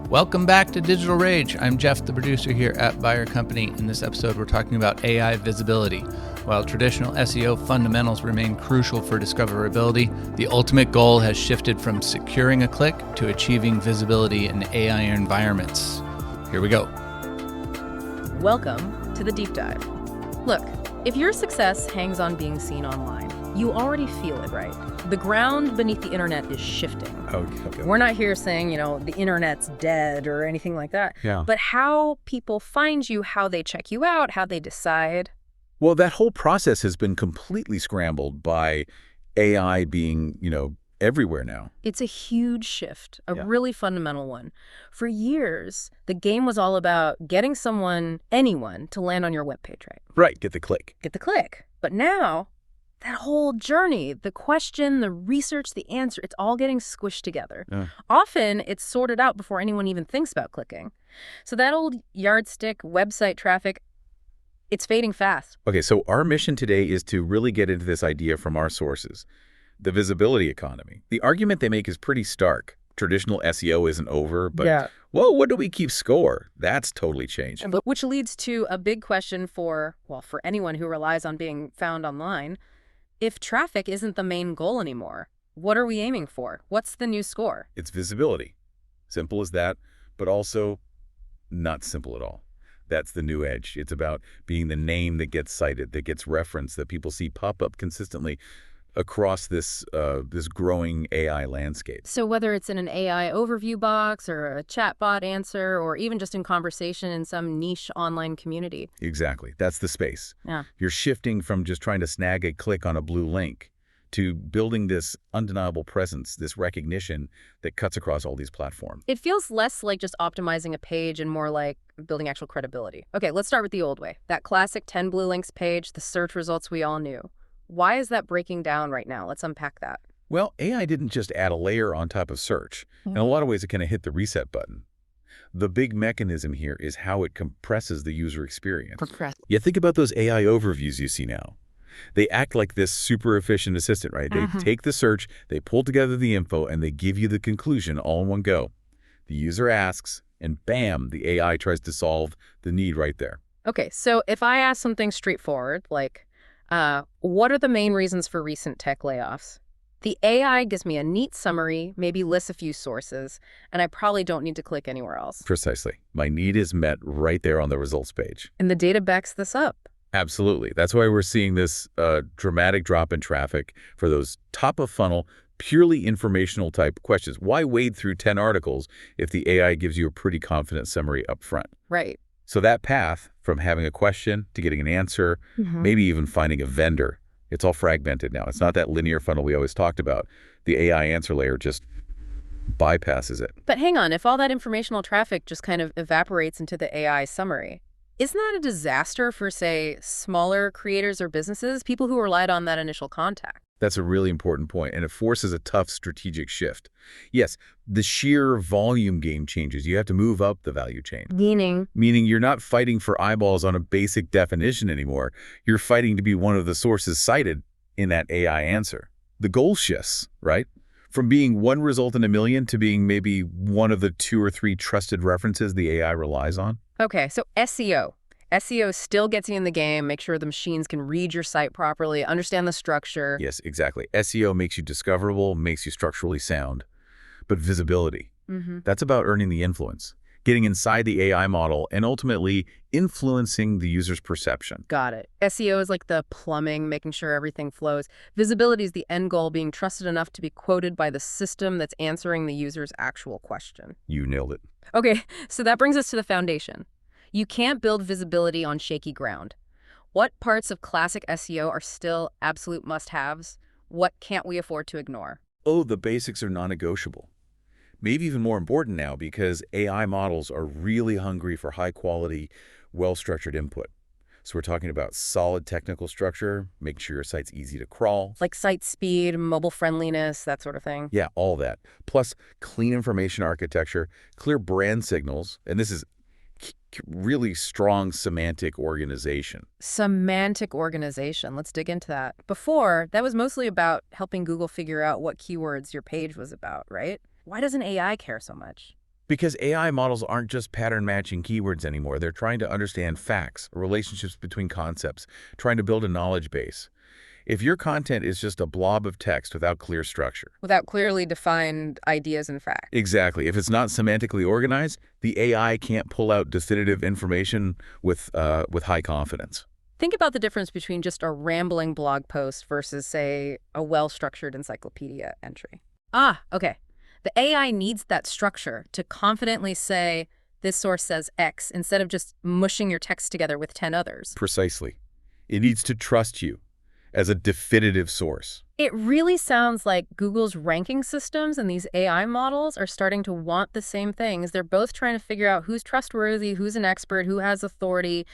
Welcome back to Digital Rage. I'm Jeff, the producer here at Buyer Company. In this episode, we're talking about AI visibility. While traditional SEO fundamentals remain crucial for discoverability, the ultimate goal has shifted from securing a click to achieving visibility in AI environments. Here we go. Welcome to the deep dive. Look, if your success hangs on being seen online, you already feel it, right? The ground beneath the internet is shifting. Okay. We're not here saying, the internet's dead or anything like that. Yeah. But how people find you, how they check you out, how they decide. Well, that whole process has been completely scrambled by AI being, everywhere now. It's a huge shift, a really fundamental one. For years, the game was all about getting anyone, to land on your webpage, right? Right, get the click. Get the click. But now, that whole journey, the question, the research, the answer, it's all getting squished together. Often, it's sorted out before anyone even thinks about clicking. So that old yardstick website traffic, it's fading fast. Okay, so our mission today is to really get into this idea from our sources. The visibility economy. The argument they make is pretty stark. Traditional SEO isn't over, but, well, what do we keep score? That's totally changed. Which leads to a big question for anyone who relies on being found online. If traffic isn't the main goal anymore, what are we aiming for? What's the new score? It's visibility. Simple as that, but also not simple at all. That's the new edge. It's about being the name that gets cited, that gets referenced, that people see pop up consistently across this growing AI landscape. So whether it's in an AI overview box or a chatbot answer or even just in conversation in some niche online community. Exactly. That's the space. Yeah. You're shifting from just trying to snag a click on a blue link to building this undeniable presence, this recognition that cuts across all these platforms. It feels less like just optimizing a page and more like building actual credibility. Okay, let's start with the old way. That classic 10 blue links page, the search results we all knew. Why is that breaking down right now? Let's unpack that. Well, AI didn't just add a layer on top of search. In a lot of ways, it kind of hit the reset button. The big mechanism here is how it compresses the user experience. Yeah, think about those AI overviews you see now. They act like this super efficient assistant, right? They take the search, they pull together the info, and they give you the conclusion all in one go. The user asks, and bam, the AI tries to solve the need right there. Okay, so if I ask something straightforward, like, what are the main reasons for recent tech layoffs? The AI gives me a neat summary, maybe lists a few sources, and I probably don't need to click anywhere else. Precisely. My need is met right there on the results page. And the data backs this up. Absolutely. That's why we're seeing this dramatic drop in traffic for those top-of-funnel, purely informational type questions. Why wade through 10 articles if the AI gives you a pretty confident summary up front? Right. So that path from having a question to getting an answer, maybe even finding a vendor, it's all fragmented now. It's not that linear funnel we always talked about. The AI answer layer just bypasses it. But hang on, if all that informational traffic just kind of evaporates into the AI summary, isn't that a disaster for, say, smaller creators or businesses, people who relied on that initial contact? That's a really important point, and it forces a tough strategic shift. Yes, the sheer volume game changes. You have to move up the value chain. Meaning you're not fighting for eyeballs on a basic definition anymore. You're fighting to be one of the sources cited in that AI answer. The goal shifts, right? From being one result in a million to being maybe one of the 2 or 3 trusted references the AI relies on. Okay, so SEO. SEO still gets you in the game, make sure the machines can read your site properly, understand the structure. Yes, exactly. SEO makes you discoverable, makes you structurally sound. But visibility, that's about earning the influence, getting inside the AI model, and ultimately influencing the user's perception. Got it. SEO is like the plumbing, making sure everything flows. Visibility is the end goal, being trusted enough to be quoted by the system that's answering the user's actual question. You nailed it. Okay, so that brings us to the foundation. You can't build visibility on shaky ground. What parts of classic SEO are still absolute must-haves? What can't we afford to ignore? Oh, the basics are non-negotiable. Maybe even more important now because AI models are really hungry for high-quality, well-structured input. So we're talking about solid technical structure, making sure your site's easy to crawl. Like site speed, mobile friendliness, that sort of thing. Yeah, all that. Plus clean information architecture, clear brand signals, and this is really strong semantic organization. Semantic organization. Let's dig into that. Before, that was mostly about helping Google figure out what keywords your page was about, right? Why doesn't AI care so much? Because AI models aren't just pattern-matching keywords anymore. They're trying to understand facts, relationships between concepts, trying to build a knowledge base. If your content is just a blob of text without clear structure. Without clearly defined ideas and facts. Exactly. If it's not semantically organized, the AI can't pull out definitive information with high confidence. Think about the difference between just a rambling blog post versus, say, a well-structured encyclopedia entry. Okay. The AI needs that structure to confidently say, this source says X, instead of just mushing your text together with 10 others. Precisely. It needs to trust you as a definitive source. It really sounds like Google's ranking systems and these AI models are starting to want the same things. They're both trying to figure out who's trustworthy, who's an expert, who has authority,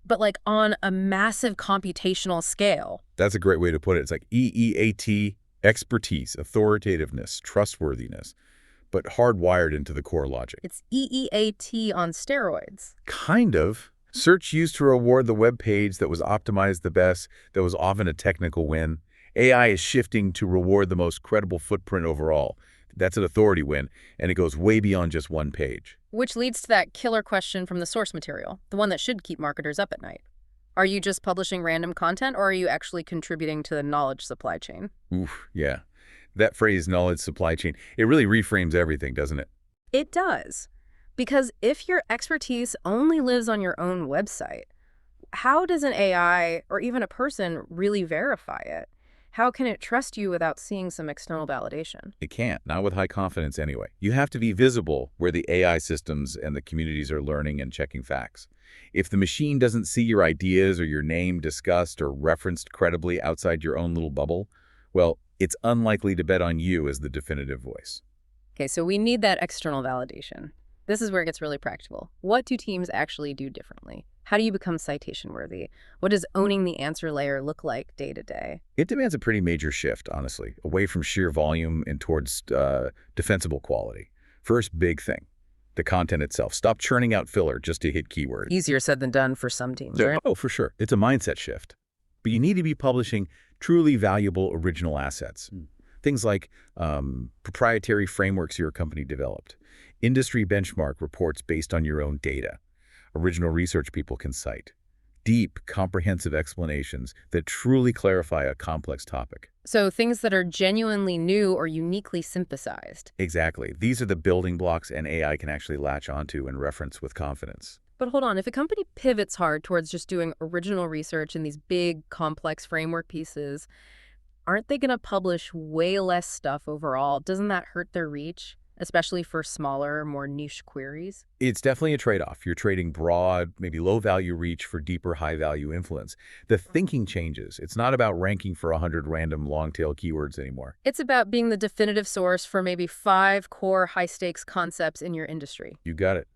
but like on a massive computational scale. That's a great way to put it. It's like EEAT, expertise, authoritativeness, trustworthiness, but hardwired into the core logic. It's EEAT on steroids. Kind of. Search used to reward the web page that was optimized the best, that was often a technical win. AI is shifting to reward the most credible footprint overall. That's an authority win, and it goes way beyond just one page. Which leads to that killer question from the source material, the one that should keep marketers up at night. Are you just publishing random content, or are you actually contributing to the knowledge supply chain? Oof, yeah. That phrase, knowledge supply chain, it really reframes everything, doesn't it? It does. Because if your expertise only lives on your own website, how does an AI or even a person really verify it? How can it trust you without seeing some external validation? It can't, not with high confidence anyway. You have to be visible where the AI systems and the communities are learning and checking facts. If the machine doesn't see your ideas or your name discussed or referenced credibly outside your own little bubble, well, it's unlikely to bet on you as the definitive voice. Okay, so we need that external validation. This is where it gets really practical. What do teams actually do differently? How do you become citation-worthy? What does owning the answer layer look like day to day? It demands a pretty major shift, honestly, away from sheer volume and towards defensible quality. First big thing, the content itself. Stop churning out filler just to hit keywords. Easier said than done for some teams, right? Oh, for sure. It's a mindset shift. But you need to be publishing truly valuable original assets. Things like proprietary frameworks your company developed, industry benchmark reports based on your own data, original research people can cite, deep, comprehensive explanations that truly clarify a complex topic. So things that are genuinely new or uniquely synthesized. Exactly. These are the building blocks an AI can actually latch onto and reference with confidence. But hold on, if a company pivots hard towards just doing original research in these big, complex framework pieces, aren't they going to publish way less stuff overall? Doesn't that hurt their reach, especially for smaller, more niche queries? It's definitely a trade-off. You're trading broad, maybe low-value reach for deeper, high-value influence. The thinking changes. It's not about ranking for 100 random long-tail keywords anymore. It's about being the definitive source for maybe 5 core high-stakes concepts in your industry. You got it.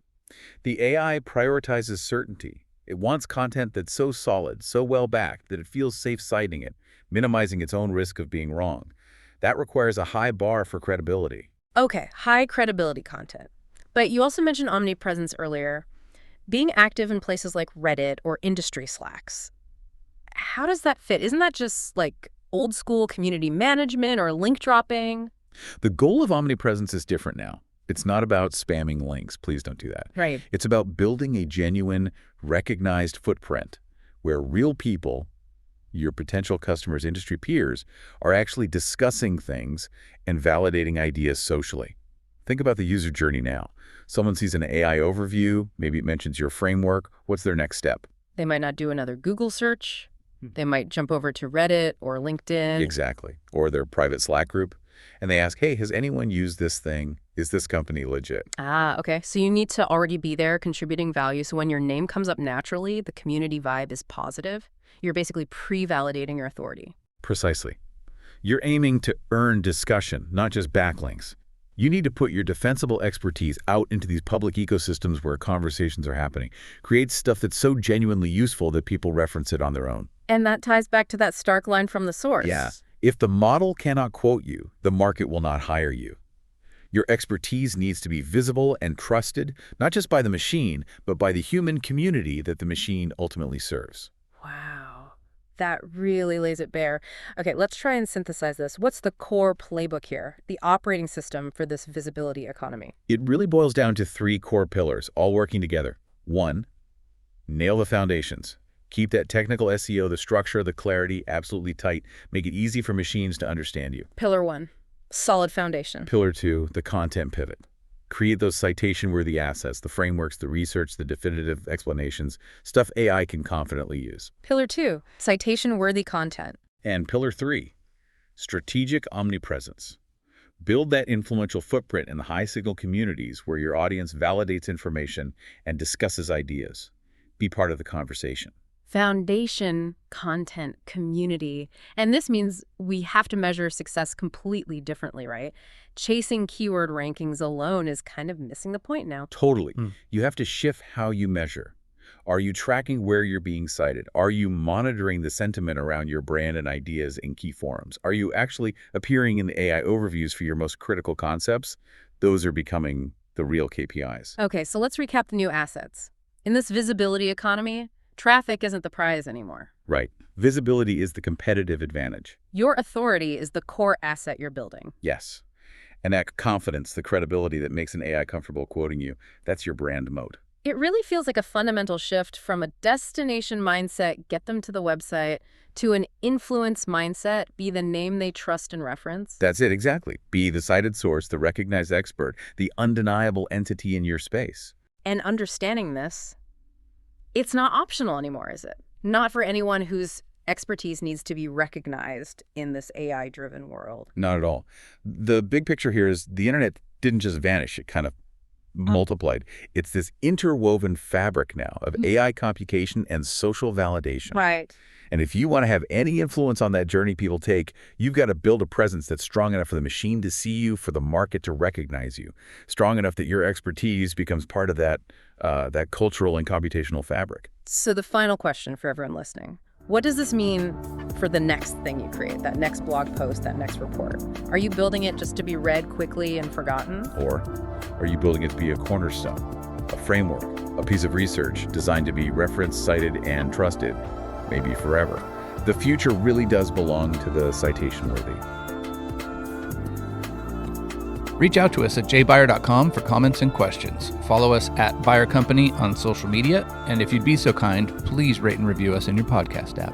The AI prioritizes certainty. It wants content that's so solid, so well-backed, that it feels safe citing it, minimizing its own risk of being wrong. That requires a high bar for credibility. Okay, high credibility content. But you also mentioned omnipresence earlier. Being active in places like Reddit or industry Slacks, how does that fit? Isn't that just like old school community management or link dropping? The goal of omnipresence is different now. It's not about spamming links. Please don't do that. Right. It's about building a genuine, recognized footprint where real people, your potential customers, industry peers, are actually discussing things and validating ideas socially. Think about the user journey now. Someone sees an AI overview, maybe it mentions your framework. What's their next step? They might not do another Google search. They might jump over to Reddit or LinkedIn. Exactly. Or their private Slack group. And they ask, hey, has anyone used this thing? Is this company legit? Okay. So you need to already be there contributing value. So when your name comes up naturally, the community vibe is positive. You're basically pre-validating your authority. Precisely. You're aiming to earn discussion, not just backlinks. You need to put your defensible expertise out into these public ecosystems where conversations are happening. Create stuff that's so genuinely useful that people reference it on their own. And that ties back to that stark line from the source. Yeah. If the model cannot quote you, the market will not hire you. Your expertise needs to be visible and trusted, not just by the machine, but by the human community that the machine ultimately serves. Wow. That really lays it bare. Okay, let's try and synthesize this. What's the core playbook here, the operating system for this visibility economy? It really boils down to 3 core pillars, all working together. 1, nail the foundations. Keep that technical SEO, the structure, the clarity, absolutely tight. Make it easy for machines to understand you. Pillar 1, solid foundation. Pillar 2, the content pivot. Create those citation-worthy assets, the frameworks, the research, the definitive explanations, stuff AI can confidently use. Pillar 2, citation-worthy content. And Pillar 3, strategic omnipresence. Build that influential footprint in the high-signal communities where your audience validates information and discusses ideas. Be part of the conversation. Foundation, content, community. And this means we have to measure success completely differently, right? Chasing keyword rankings alone is kind of missing the point now. Totally. You have to shift how you measure. Are you tracking where you're being cited? Are you monitoring the sentiment around your brand and ideas in key forums? Are you actually appearing in the AI overviews for your most critical concepts? Those are becoming the real KPIs. Okay, so let's recap the new assets. In this visibility economy, traffic isn't the prize anymore. Right. Visibility is the competitive advantage. Your authority is the core asset you're building. Yes. And that confidence, the credibility that makes an AI comfortable quoting you, that's your brand moat. It really feels like a fundamental shift from a destination mindset, get them to the website, to an influence mindset, be the name they trust and reference. That's it, exactly. Be the cited source, the recognized expert, the undeniable entity in your space. And understanding this, it's not optional anymore, is it? Not for anyone whose expertise needs to be recognized in this AI-driven world. Not at all. The big picture here is the internet didn't just vanish. It kind of multiplied. It's this interwoven fabric now of AI computation and social validation. Right. And if you want to have any influence on that journey people take, you've got to build a presence that's strong enough for the machine to see you, for the market to recognize you, strong enough that your expertise becomes part of that cultural and computational fabric. So the final question for everyone listening, what does this mean for the next thing you create, that next blog post, that next report? Are you building it just to be read quickly and forgotten? Or are you building it to be a cornerstone, a framework, a piece of research designed to be referenced, cited, and trusted, maybe forever? The future really does belong to the citation-worthy. Reach out to us at jbuyer.com for comments and questions. Follow us at Buyer Company on social media, and if you'd be so kind, please rate and review us in your podcast app.